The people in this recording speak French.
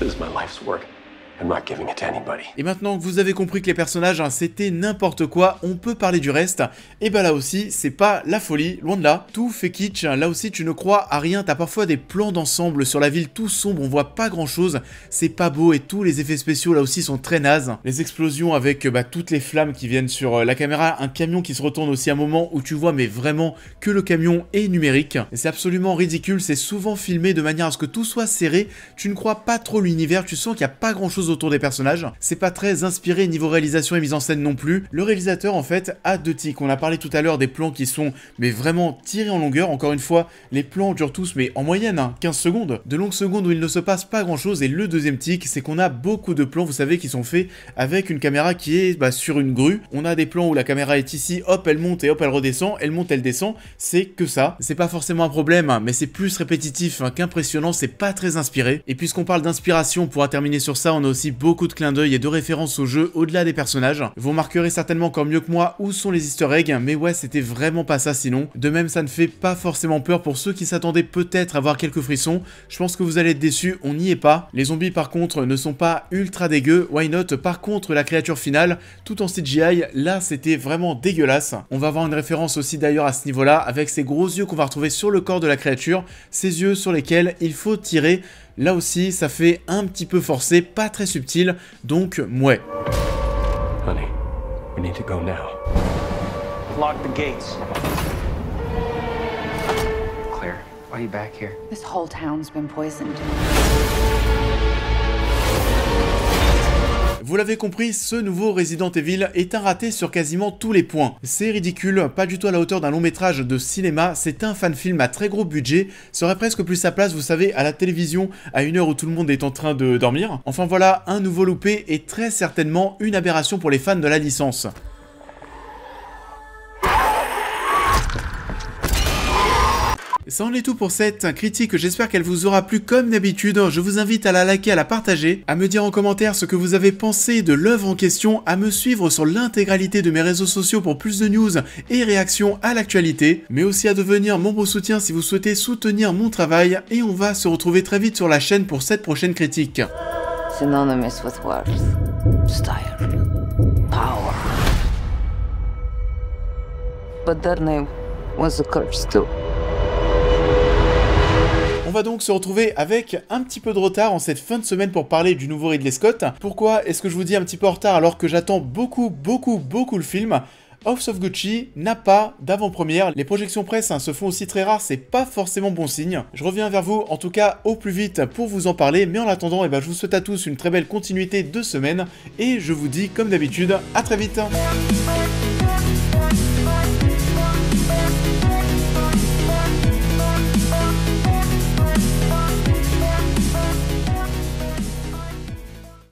This is my life's work. I'm not giving it to anybody. Et maintenant que vous avez compris que les personnages, c'était n'importe quoi, on peut parler du reste. Et bah là aussi, c'est pas la folie, loin de là. Tout fait kitsch, là aussi tu ne crois à rien, t'as parfois des plans d'ensemble sur la ville tout sombre, on voit pas grand chose, c'est pas beau et tous les effets spéciaux là aussi sont très nazes. Les explosions avec toutes les flammes qui viennent sur la caméra, un camion qui se retourne aussi à un moment où tu vois mais vraiment que le camion est numérique. Et c'est absolument ridicule, c'est souvent filmé de manière à ce que tout soit serré, tu ne crois pas trop l'univers, tu sens qu'il n'y a pas grand chose autour des personnages, c'est pas très inspiré niveau réalisation et mise en scène non plus. Le réalisateur en fait a deux tics, on a parlé tout à l'heure des plans qui sont mais vraiment tirés en longueur, encore une fois les plans durent tous mais en moyenne 15 secondes, de longues secondes où il ne se passe pas grand chose. Et le deuxième tic c'est qu'on a beaucoup de plans, vous savez, qui sont faits avec une caméra qui est sur une grue, on a des plans où la caméra est ici, hop elle monte et hop elle redescend, elle monte elle descend, c'est que ça, c'est pas forcément un problème mais c'est plus répétitif qu'impressionnant, c'est pas très inspiré. Et puisqu'on parle d'inspiration, on pourra terminer sur ça, on a aussi beaucoup de clins d'œil et de références au jeu au-delà des personnages. Vous remarquerez certainement encore mieux que moi où sont les easter eggs, mais ouais c'était vraiment pas ça sinon. De même ça ne fait pas forcément peur pour ceux qui s'attendaient peut-être à avoir quelques frissons, je pense que vous allez être déçus, on n'y est pas. Les zombies par contre ne sont pas ultra dégueux, why not. Par contre la créature finale, tout en CGI, là c'était vraiment dégueulasse. On va avoir une référence aussi d'ailleurs à ce niveau-là, avec ces gros yeux qu'on va retrouver sur le corps de la créature, ces yeux sur lesquels il faut tirer. Là aussi, ça fait un petit peu forcé, pas très subtil, donc ouais. Honey, we need to go now. Lock the gates. Claire, why are you back here? This whole town's been poisoned. Vous l'avez compris, ce nouveau Resident Evil est un raté sur quasiment tous les points. C'est ridicule, pas du tout à la hauteur d'un long métrage de cinéma, c'est un fan film à très gros budget, ça aurait presque plus sa place, vous savez, à la télévision, à une heure où tout le monde est en train de dormir. Enfin voilà, un nouveau loupé et très certainement une aberration pour les fans de la licence. Ça en est tout pour cette critique, j'espère qu'elle vous aura plu comme d'habitude. Je vous invite à la liker, à la partager, à me dire en commentaire ce que vous avez pensé de l'œuvre en question, à me suivre sur l'intégralité de mes réseaux sociaux pour plus de news et réactions à l'actualité, mais aussi à devenir membre soutien si vous souhaitez soutenir mon travail, et on va se retrouver très vite sur la chaîne pour cette prochaine critique. Synonymous with worth, style, power. But that name was a curse too. On va donc se retrouver avec un petit peu de retard en cette fin de semaine pour parler du nouveau Ridley Scott. Pourquoi est-ce que je vous dis un petit peu en retard alors que j'attends beaucoup le film ? House of Gucci n'a pas d'avant-première, les projections presse se font aussi très rares, c'est pas forcément bon signe. Je reviens vers vous en tout cas au plus vite pour vous en parler, mais en attendant, je vous souhaite à tous une très belle continuité de semaine et je vous dis comme d'habitude, à très vite.